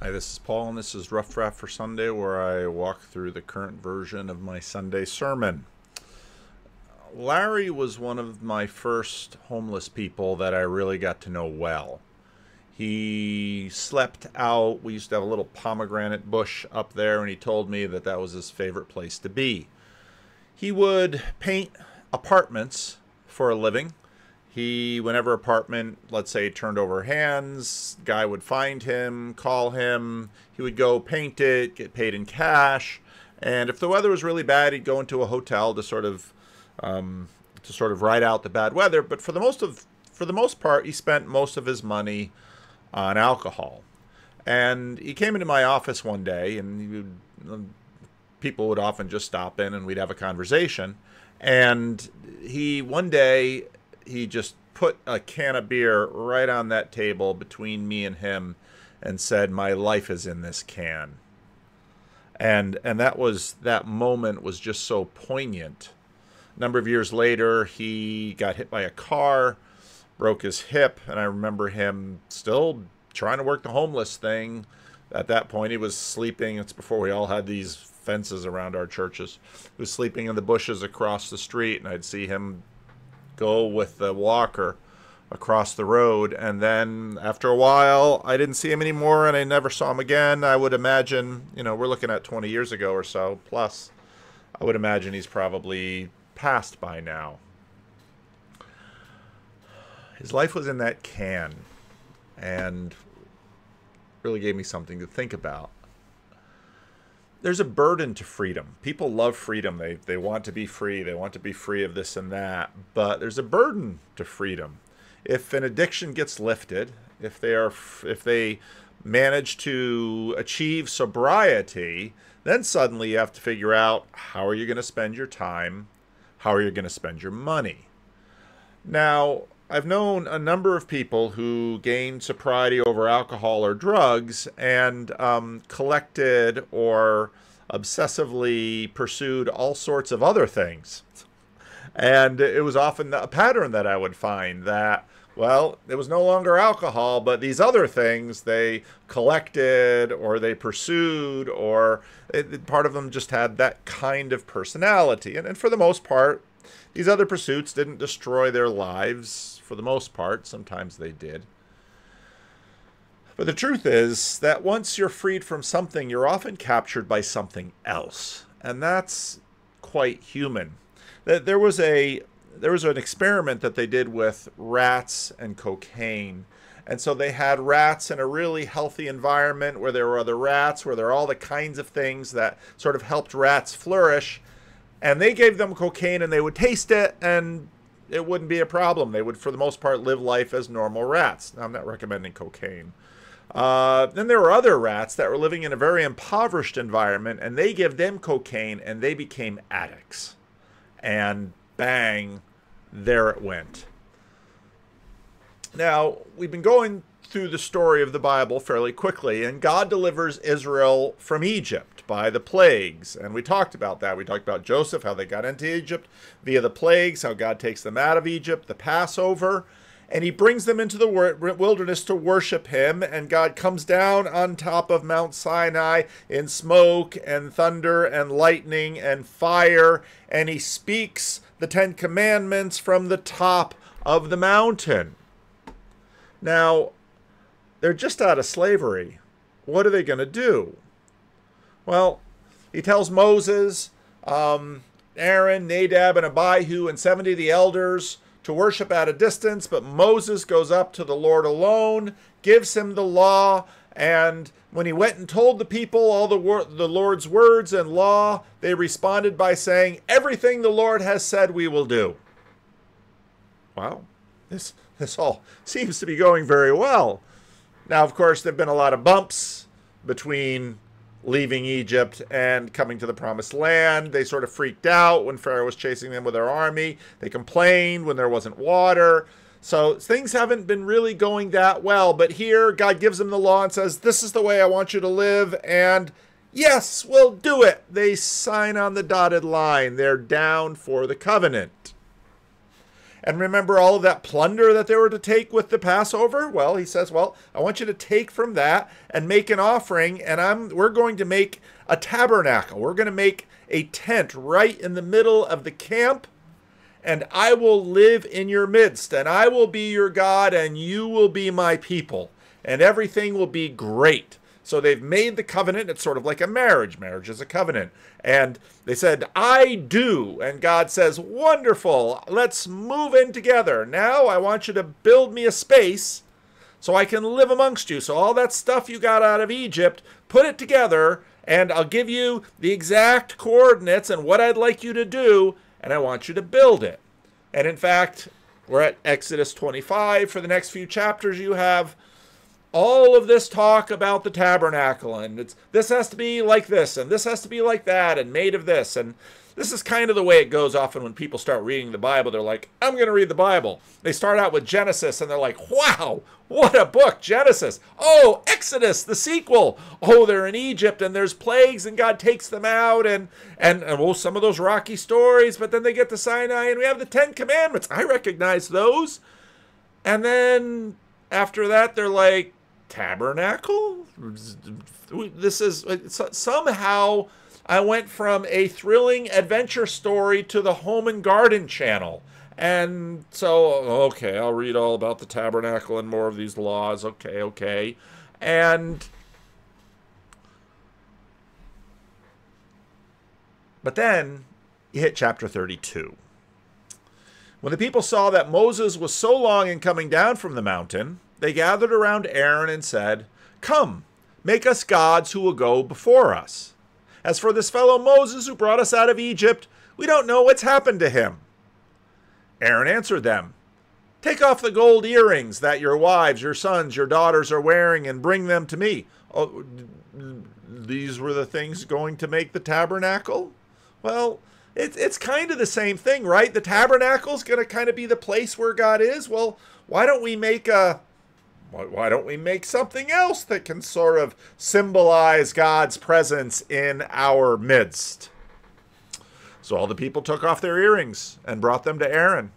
Hi, this is Paul, and this is Rough Draft for Sunday, where I walk through the current version of my Sunday sermon. Larry was one of my first homeless people that I really got to know well. He slept out. We used to have a little pomegranate bush up there, and he told me that that was his favorite place to be. He would paint apartments for a living. Whenever apartment, let's say, turned over hands, guy would find him, call him. He would go paint it, get paid in cash, and if the weather was really bad, he'd go into a hotel to sort of ride out the bad weather. But for the most part, he spent most of his money on alcohol. And he came into my office one day, and people would often just stop in, and we'd have a conversation. And one day he just put a can of beer right on that table between me and him and said, "My life is in this can." And that moment was just so poignant. A number of years later, he got hit by a car, broke his hip, and I remember him still trying to work the homeless thing. At that point, he was sleeping. It's before we all had these fences around our churches. He was sleeping in the bushes across the street, and I'd see him go with the walker across the road. And then after a while, I didn't see him anymore, and I never saw him again. I would imagine, we're looking at 20 years ago or so, plus I would imagine he's probably passed by now. His life was in that can, and really gave me something to think about. There's a burden to freedom. People love freedom. They want to be free. They want to be free of this and that. But there's a burden to freedom. If an addiction gets lifted, if they manage to achieve sobriety, then suddenly you have to figure out, how are you going to spend your time? How are you going to spend your money? Now, I've known a number of people who gained sobriety over alcohol or drugs and collected or obsessively pursued all sorts of other things. And it was often a pattern that I would find that, well, it was no longer alcohol, but these other things they collected or they pursued, or part of them just had that kind of personality. And for the most part, these other pursuits didn't destroy their lives. For the most part, sometimes they did. But the truth is that once you're freed from something, you're often captured by something else. And that's quite human. There was an experiment that they did with rats and cocaine. And so they had rats in a really healthy environment where there were other rats, where there are all the kinds of things that sort of helped rats flourish. And they gave them cocaine, and they would taste it, and it wouldn't be a problem. They would, for the most part, live life as normal rats. Now, I'm not recommending cocaine. Then there were other rats that were living in a very impoverished environment, and they gave them cocaine, and they became addicts. And bang, there it went. Now, we've been going through the story of the Bible fairly quickly, and God delivers Israel from Egypt by the plagues. And we talked about that. We talked about Joseph, how they got into Egypt via the plagues, how God takes them out of Egypt, the Passover, and he brings them into the wilderness to worship him. And God comes down on top of Mount Sinai in smoke and thunder and lightning and fire, and he speaks the Ten Commandments from the top of the mountain. Now, they're just out of slavery. What are they going to do? Well, he tells Moses, Aaron, Nadab, and Abihu, and 70 of the elders to worship at a distance, but Moses goes up to the Lord alone, gives him the law, and when he went and told the people all the Lord's words and law, they responded by saying, "Everything the Lord has said we will do." Wow, this all seems to be going very well. Now, of course, there have been a lot of bumps between leaving Egypt and coming to the promised land. They sort of freaked out when Pharaoh was chasing them with their army. They complained when there wasn't water. So things haven't been really going that well. But here, God gives them the law and says, "This is the way I want you to live." And yes, we'll do it. They sign on the dotted line. They're down for the covenant. And remember all of that plunder that they were to take with the Passover? Well, he says, well, I want you to take from that and make an offering, and we're going to make a tabernacle. We're going to make a tent right in the middle of the camp, and I will live in your midst, and I will be your God, and you will be my people, and everything will be great. So they've made the covenant. It's sort of like a marriage. Marriage is a covenant. And they said, I do. And God says, wonderful. Let's move in together. Now I want you to build me a space so I can live amongst you. So all that stuff you got out of Egypt, put it together, and I'll give you the exact coordinates and what I'd like you to do, and I want you to build it. And in fact, we're at Exodus 25. For the next few chapters, you have all of this talk about the tabernacle, and this has to be like this, and this has to be like that, and made of this. And this is kind of the way it goes often when people start reading the Bible. They're like, I'm going to read the Bible. They start out with Genesis, and they're like, wow, what a book, Genesis. Oh, Exodus, the sequel. Oh, they're in Egypt, and there's plagues, and God takes them out, and oh, some of those rocky stories, but then they get to Sinai, and we have the Ten Commandments. I recognize those. And then after that, they're like, tabernacle? This is somehow I went from a thrilling adventure story to the Home and Garden channel. And so, okay, I'll read all about the tabernacle and more of these laws. Okay. But then you hit chapter 32. When the people saw that Moses was so long in coming down from the mountain, they gathered around Aaron and said, come, make us gods who will go before us. As for this fellow Moses who brought us out of Egypt, we don't know what's happened to him. Aaron answered them, take off the gold earrings that your wives, your sons, your daughters are wearing and bring them to me. Oh, these were the things going to make the tabernacle? Well, it's kind of the same thing, right? The tabernacle's going to kind of be the place where God is. Well, why don't we make something else that can sort of symbolize God's presence in our midst? So all the people took off their earrings and brought them to Aaron.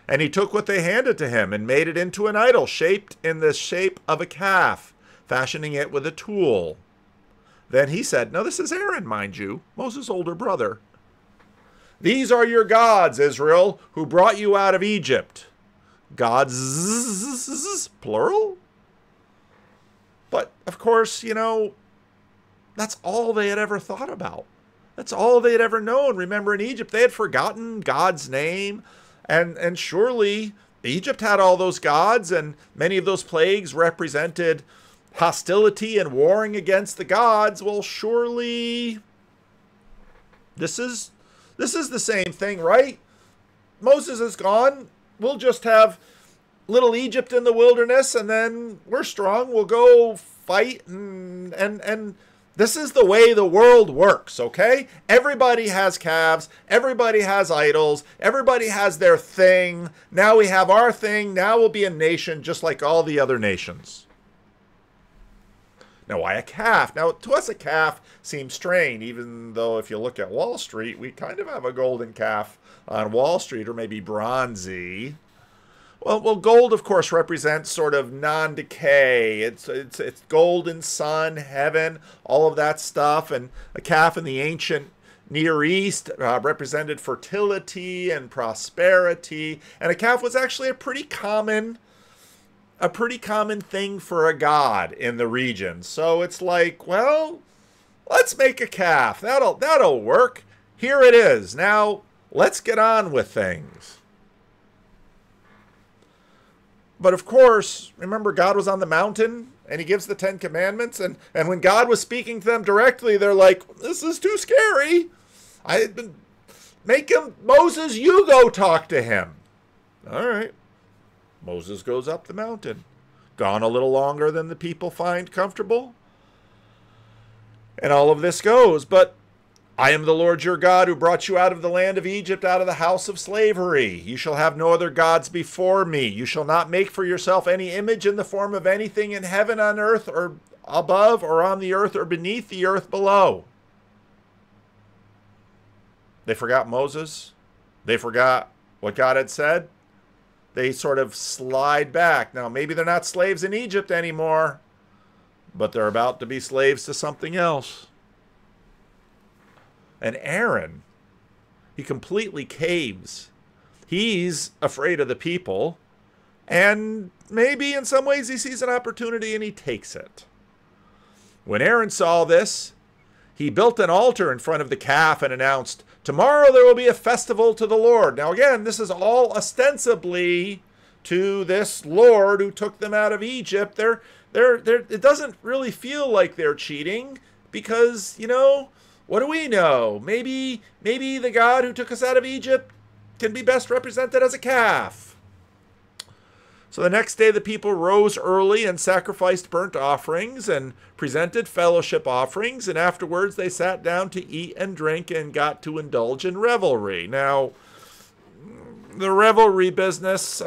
And he took what they handed to him and made it into an idol shaped in the shape of a calf, fashioning it with a tool. Then he said, now this is Aaron, mind you, Moses' older brother. These are your gods, Israel, who brought you out of Egypt. Gods, plural? But, of course, that's all they had ever thought about. That's all they had ever known. Remember, in Egypt, they had forgotten God's name. And surely Egypt had all those gods, and many of those plagues represented hostility and warring against the gods. Well, surely this is the same thing, right? Moses is gone. We'll just have little Egypt in the wilderness, and then we're strong. We'll go fight, and this is the way the world works, okay? Everybody has calves. Everybody has idols. Everybody has their thing. Now we have our thing. Now we'll be a nation just like all the other nations. Now, why a calf? Now, to us, a calf seems strange, even though if you look at Wall Street, we kind of have a golden calf on Wall Street, or maybe bronzy. Well, gold, of course, represents sort of non-decay. It's golden sun, heaven, all of that stuff. And a calf in the ancient Near East represented fertility and prosperity. And a calf was actually a pretty common thing for a god in the region. So it's like, well, let's make a calf. That'll work. Here it is. Now, let's get on with things. But of course, remember, God was on the mountain and he gives the Ten Commandments. And when God was speaking to them directly, they're like, this is too scary. Make him, Moses, you go talk to him. All right. Moses goes up the mountain. Gone a little longer than the people find comfortable. And all of this goes. But I am the Lord your God who brought you out of the land of Egypt, out of the house of slavery. You shall have no other gods before me. You shall not make for yourself any image in the form of anything in heaven, on earth, or above, or on the earth, or beneath the earth below. They forgot Moses. They forgot what God had said. they sort of slide back. Now, maybe they're not slaves in Egypt anymore, but they're about to be slaves to something else. And Aaron, he completely caves. He's afraid of the people, and maybe in some ways he sees an opportunity and he takes it. When Aaron saw this, he built an altar in front of the calf and announced, "Tomorrow there will be a festival to the Lord." Now again, this is all ostensibly to this Lord who took them out of Egypt. It doesn't really feel like they're cheating because, you know, what do we know? Maybe the God who took us out of Egypt can be best represented as a calf. So the next day the people rose early and sacrificed burnt offerings and presented fellowship offerings, and afterwards they sat down to eat and drink and got to indulge in revelry. Now, the revelry business,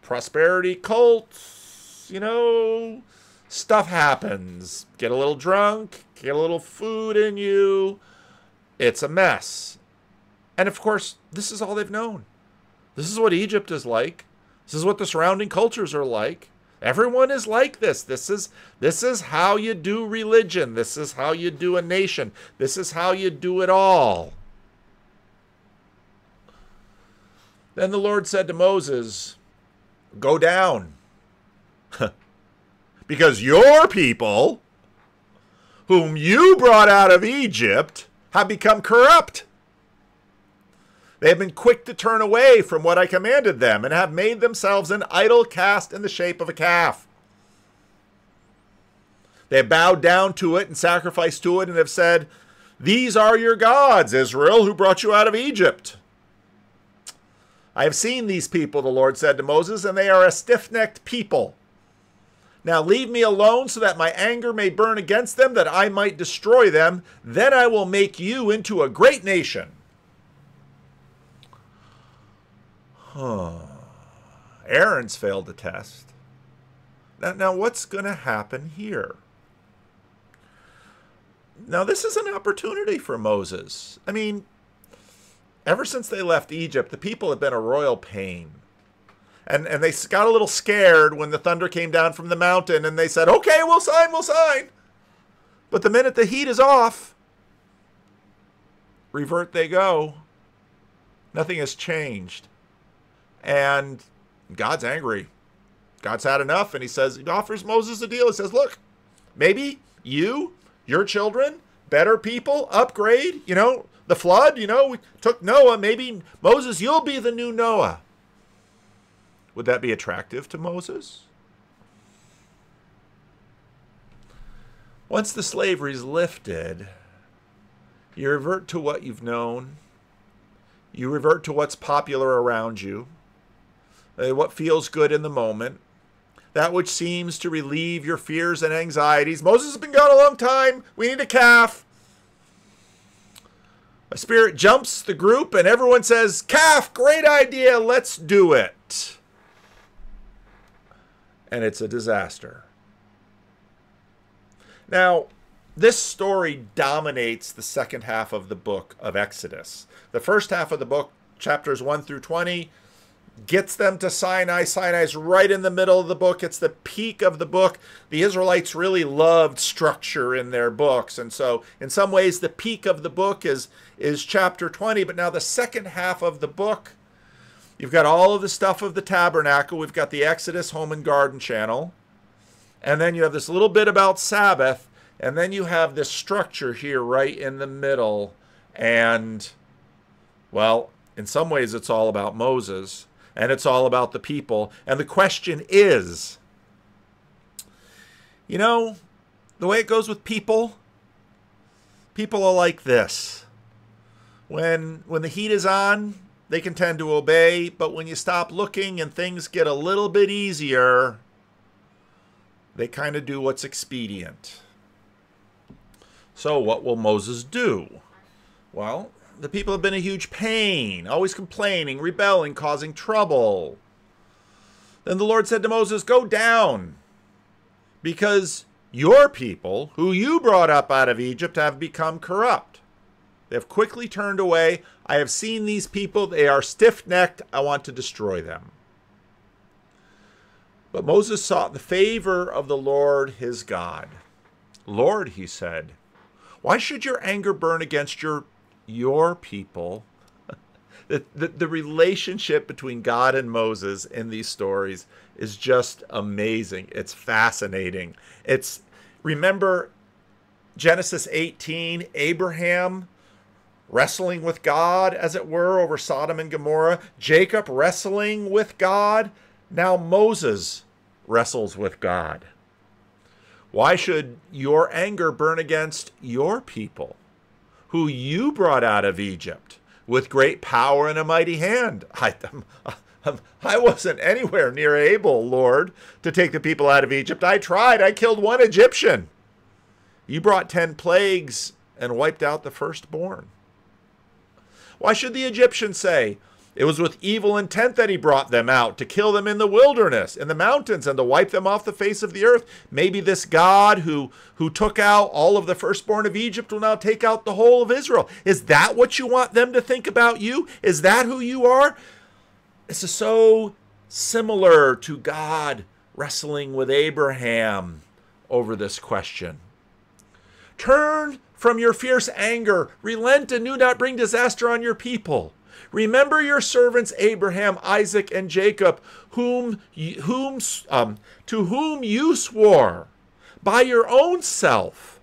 prosperity cults, you know, stuff happens. Get a little drunk, get a little food in you. It's a mess. And of course, this is all they've known. This is what Egypt is like. This is what the surrounding cultures are like. Everyone is like this. This is how you do religion. This is how you do a nation. This is how you do it all. Then the Lord said to Moses, "Go down, because your people, whom you brought out of Egypt, have become corrupt. They have been quick to turn away from what I commanded them and have made themselves an idol cast in the shape of a calf. They have bowed down to it and sacrificed to it and have said, 'These are your gods, Israel, who brought you out of Egypt.' I have seen these people," the Lord said to Moses, "and they are a stiff-necked people. Now leave me alone so that my anger may burn against them, that I might destroy them. Then I will make you into a great nation." Aaron's failed the test. Now what's going to happen here? Now this is an opportunity for Moses. I mean, ever since they left Egypt, the people have been a royal pain. And they got a little scared when the thunder came down from the mountain and they said, "Okay, we'll sign. But the minute the heat is off, revert they go. Nothing has changed. And God's angry. God's had enough, and he offers Moses a deal. He says, "Look, maybe your children, better people, upgrade, the flood, we took Noah. Maybe, Moses, you'll be the new Noah." Would that be attractive to Moses? Once the slavery is lifted, you revert to what you've known. You revert to what's popular around you. What feels good in the moment, that which seems to relieve your fears and anxieties. Moses has been gone a long time. We need a calf. A spirit jumps the group and everyone says, "Calf, great idea, let's do it." And it's a disaster. Now, this story dominates the second half of the book of Exodus. The first half of the book, chapters 1 through 20, gets them to Sinai. Sinai's right in the middle of the book. It's the peak of the book. The Israelites really loved structure in their books. And so in some ways, the peak of the book is chapter 20. But now the second half of the book, you've got all of the stuff of the tabernacle. We've got the Exodus home and garden channel. And then you have this little bit about Sabbath. And then you have this structure here right in the middle. And, well, in some ways it's all about Moses. And it's all about the people. And the question is, the way it goes with people are like this. When the heat is on, they can tend to obey. But when you stop looking and things get a little bit easier, they kind of do what's expedient. So what will Moses do? Well, the people have been a huge pain, always complaining, rebelling, causing trouble. Then the Lord said to Moses, "Go down, because your people, who you brought up out of Egypt, have become corrupt." They have quickly turned away. I have seen these people. They are stiff-necked. I want to destroy them. But Moses sought the favor of the Lord his God. Lord, he said, why should your anger burn against your people? The relationship between God and Moses in these stories is just amazing. It's fascinating. Remember Genesis 18, Abraham wrestling with God, as it were, over Sodom and Gomorrah. Jacob wrestling with God. Now Moses wrestles with God. Why should your anger burn against your people, who you brought out of Egypt with great power and a mighty hand? I wasn't anywhere near able, Lord, to take the people out of Egypt. I tried. I killed one Egyptian. You brought 10 plagues and wiped out the firstborn. Why should the Egyptians say, it was with evil intent that he brought them out, to kill them in the wilderness, in the mountains, and to wipe them off the face of the earth? Maybe this God who took out all of the firstborn of Egypt will now take out the whole of Israel. Is that what you want them to think about you? Is that who you are? This is so similar to God wrestling with Abraham over this question. Turn from your fierce anger, relent, and do not bring disaster on your people. Remember your servants Abraham, Isaac, and Jacob, to whom you swore by your own self.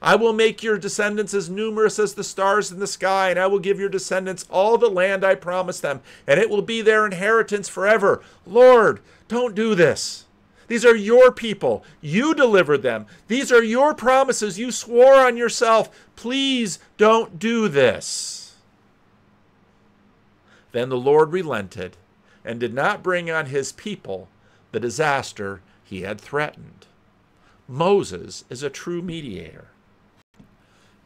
I will make your descendants as numerous as the stars in the sky, and I will give your descendants all the land I promised them, and it will be their inheritance forever. Lord, don't do this. These are your people. You delivered them. These are your promises. You swore on yourself. Please don't do this. Then the Lord relented and did not bring on his people the disaster he had threatened. Moses is a true mediator.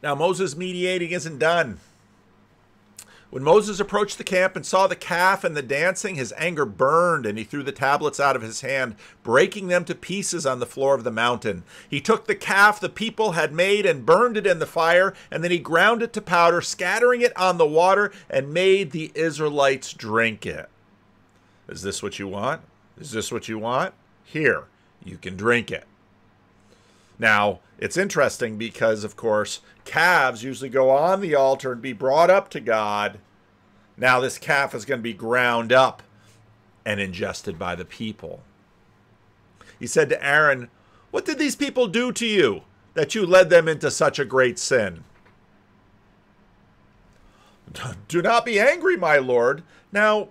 Now, Moses' mediating isn't done. When Moses approached the camp and saw the calf and the dancing, his anger burned, and he threw the tablets out of his hand, breaking them to pieces on the floor of the mountain. He took the calf the people had made and burned it in the fire, and then he ground it to powder, scattering it on the water, and made the Israelites drink it. Is this what you want? Is this what you want? Here, you can drink it. Now, it's interesting because, of course, calves usually go on the altar and be brought up to God. Now this calf is going to be ground up and ingested by the people. He said to Aaron, what did these people do to you that you led them into such a great sin? Do not be angry, my lord. Now,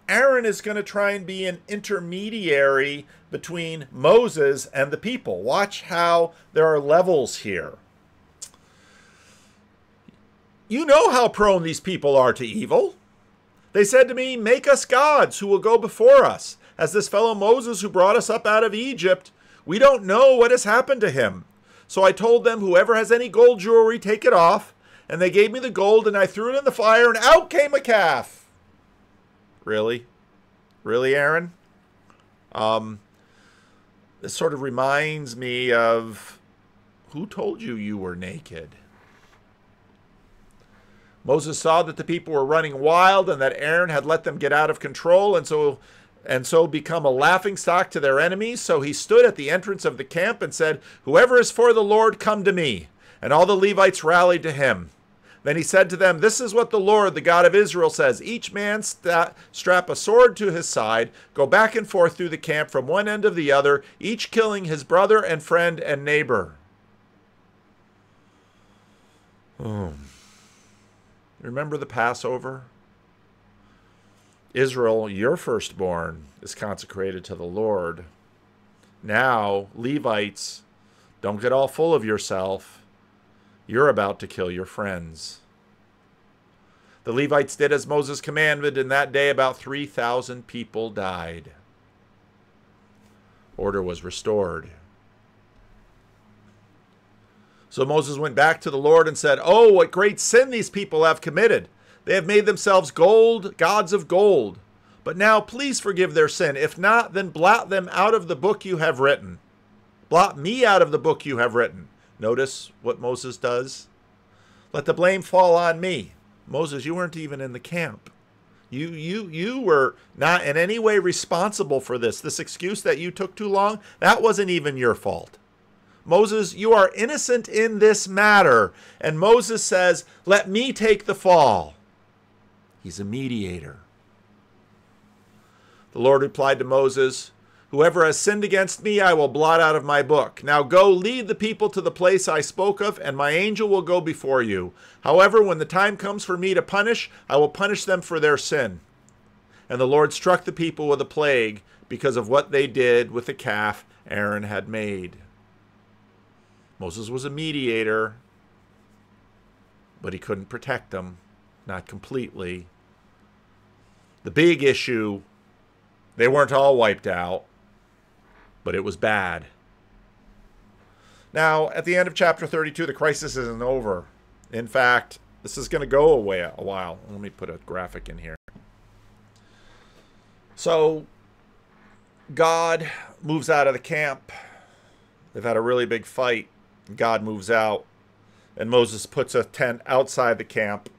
Aaron is going to try and be an intermediary between Moses and the people. Watch how there are levels here. You know how prone these people are to evil. They said to me, make us gods who will go before us. As this fellow Moses who brought us up out of Egypt, we don't know what has happened to him. So I told them, whoever has any gold jewelry, take it off. And they gave me the gold, and I threw it in the fire, and out came a calf. Really? Really, Aaron? This sort of reminds me of, who told you you were naked? Moses saw that the people were running wild and that Aaron had let them get out of control and so become a laughingstock to their enemies. So he stood at the entrance of the camp and said, whoever is for the Lord, come to me. And all the Levites rallied to him. Then he said to them, this is what the Lord, the God of Israel, says. Each man strap a sword to his side, go back and forth through the camp from one end of the other, each killing his brother and friend and neighbor. Remember the Passover? Israel, your firstborn, is consecrated to the Lord. Now, Levites, don't get all full of yourself. You're about to kill your friends. The Levites did as Moses commanded, and that day about 3,000 people died. Order was restored. So Moses went back to the Lord and said, oh, what great sin these people have committed. They have made themselves gods of gold. But now please forgive their sin. If not, then blot them out of the book you have written. Blot me out of the book you have written. Notice what Moses does. Let the blame fall on me. Moses, you weren't even in the camp. You were not in any way responsible for this. This excuse that you took too long, that wasn't even your fault. Moses, you are innocent in this matter. And Moses says, let me take the fall. He's a mediator. The Lord replied to Moses, whoever has sinned against me, I will blot out of my book. Now go lead the people to the place I spoke of, and my angel will go before you. However, when the time comes for me to punish, I will punish them for their sin. And the Lord struck the people with a plague because of what they did with the calf Aaron had made. Moses was a mediator, but he couldn't protect them, not completely. The big issue, they weren't all wiped out, but it was bad. Now, at the end of chapter 32, the crisis isn't over. In fact, this is going to go away a while. Let me put a graphic in here. So, God moves out of the camp. They've had a really big fight. God moves out, and Moses puts a tent outside the camp,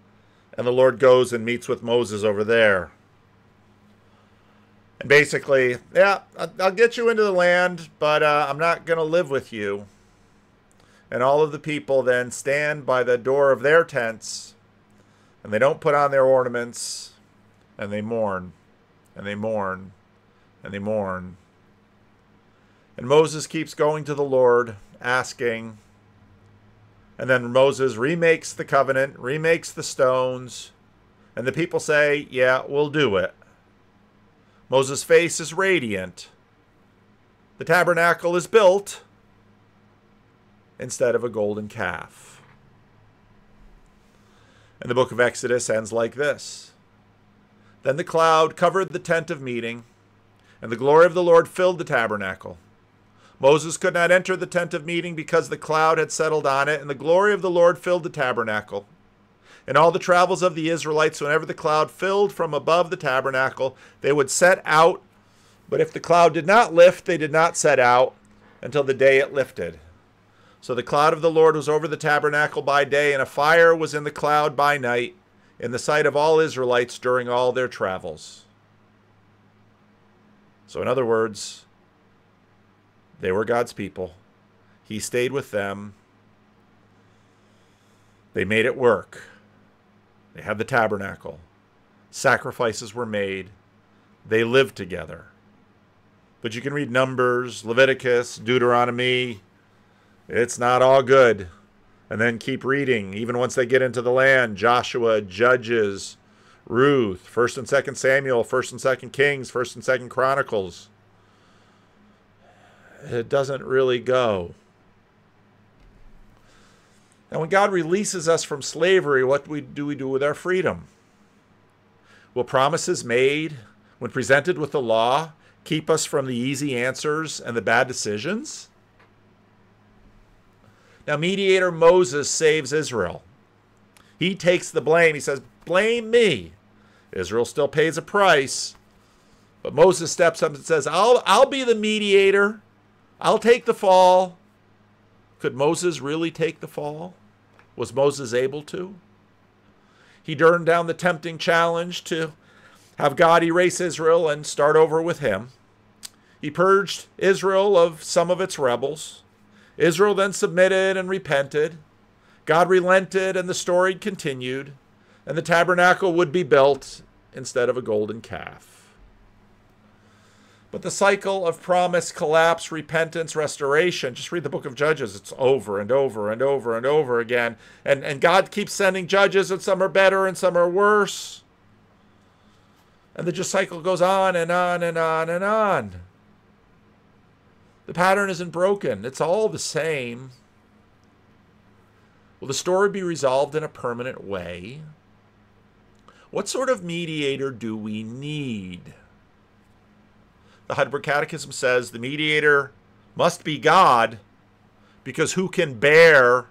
and the Lord goes and meets with Moses over there. And basically, yeah, I'll get you into the land, but I'm not going to live with you. And all of the people then stand by the door of their tents, and they don't put on their ornaments, and they mourn, and they mourn, and they mourn. And Moses keeps going to the Lord, asking. And then Moses remakes the covenant, remakes the stones, and the people say, yeah, we'll do it. Moses' face is radiant. The tabernacle is built instead of a golden calf. And the book of Exodus ends like this. Then the cloud covered the tent of meeting, and the glory of the Lord filled the tabernacle. Moses could not enter the tent of meeting because the cloud had settled on it, and the glory of the Lord filled the tabernacle. In all the travels of the Israelites, whenever the cloud filled from above the tabernacle, they would set out. But if the cloud did not lift, they did not set out until the day it lifted. So the cloud of the Lord was over the tabernacle by day, and a fire was in the cloud by night, in the sight of all Israelites during all their travels. So in other words, they were God's people. He stayed with them. They made it work. They had the tabernacle. Sacrifices were made. They lived together. But you can read Numbers, Leviticus, Deuteronomy. It's not all good. And then keep reading. Even once they get into the land, Joshua, Judges, Ruth, 1st and 2nd Samuel, 1st and 2nd Kings, 1st and 2nd Chronicles. It doesn't really go. Now, when God releases us from slavery, what do we do with our freedom? Will promises made, when presented with the law, keep us from the easy answers and the bad decisions? Now, mediator Moses saves Israel. He takes the blame. He says, blame me. Israel still pays a price. But Moses steps up and says, I'll be the mediator. I'll take the fall. Could Moses really take the fall? Was Moses able to? He turned down the tempting challenge to have God erase Israel and start over with him. He purged Israel of some of its rebels. Israel then submitted and repented. God relented and the story continued, and the tabernacle would be built instead of a golden calf. But the cycle of promise, collapse, repentance, restoration, just read the book of Judges. It's over and over and over and over again. And God keeps sending judges, and some are better and some are worse. And the just cycle goes on and on and on and on. The pattern isn't broken. It's all the same. Will the story be resolved in a permanent way? What sort of mediator do we need? The Heidelberg Catechism says the mediator must be God, because who can bear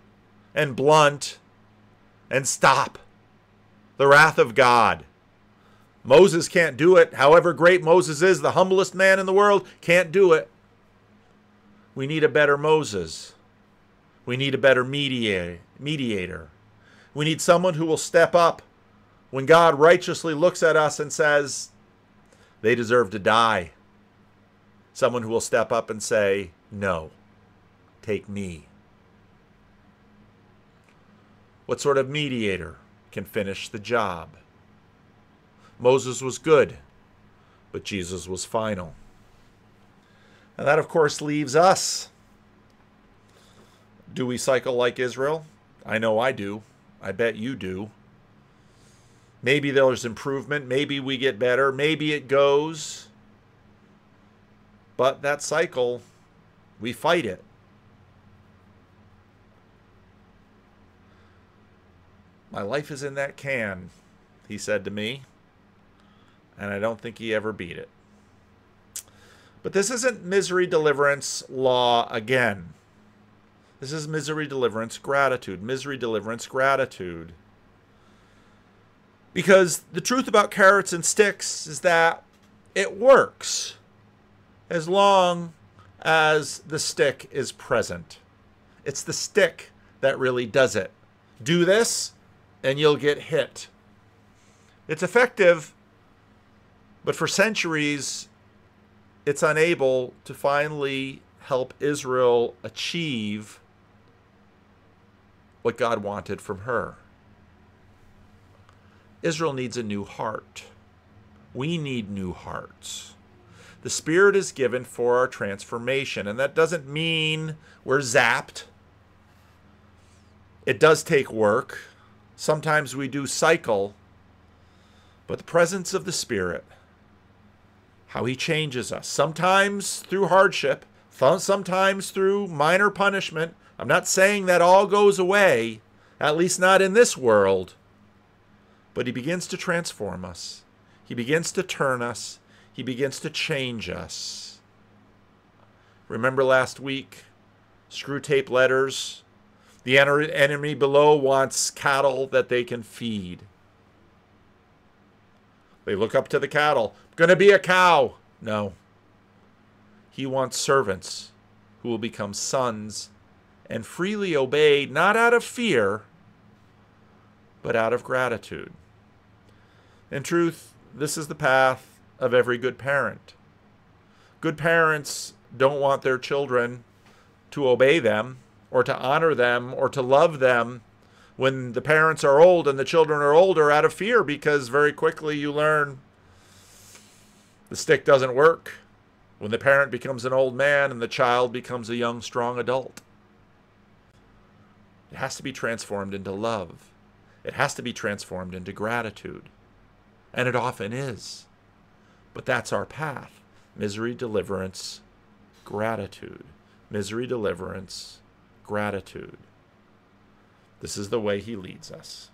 and blunt and stop the wrath of God? Moses can't do it. However great Moses is, the humblest man in the world, can't do it. We need a better Moses. We need a better mediator. We need someone who will step up when God righteously looks at us and says, they deserve to die. Someone who will step up and say, no, take me. What sort of mediator can finish the job? Moses was good, but Jesus was final. And that, of course, leaves us. Do we cycle like Israel? I know I do. I bet you do. Maybe there's improvement. Maybe we get better. Maybe it goes. But that cycle, we fight it. My life is in that can, he said to me. And I don't think he ever beat it. But this isn't misery, deliverance, law again. This is misery, deliverance, gratitude. Misery, deliverance, gratitude. Because the truth about carrots and sticks is that it works as long as the stick is present. It's the stick that really does it. Do this and you'll get hit. It's effective, but for centuries, it's unable to finally help Israel achieve what God wanted from her. Israel needs a new heart. We need new hearts. The Spirit is given for our transformation, and that doesn't mean we're zapped. It does take work. Sometimes we do cycle, but the presence of the Spirit, how He changes us, sometimes through hardship, sometimes through minor punishment. I'm not saying that all goes away, at least not in this world. But He begins to transform us. He begins to turn us. He begins to change us. Remember last week, screw tape letters. The enemy below wants cattle that they can feed. They look up to the cattle. Gonna be a cow. No. He wants servants who will become sons and freely obey, not out of fear, but out of gratitude. In truth, this is the path of every good parent. Good parents don't want their children to obey them or to honor them or to love them when the parents are old and the children are older out of fear, because very quickly you learn the stick doesn't work when the parent becomes an old man and the child becomes a young, strong adult. It has to be transformed into love. It has to be transformed into gratitude. And it often is. But that's our path. Misery, deliverance, gratitude. Misery, deliverance, gratitude. This is the way He leads us.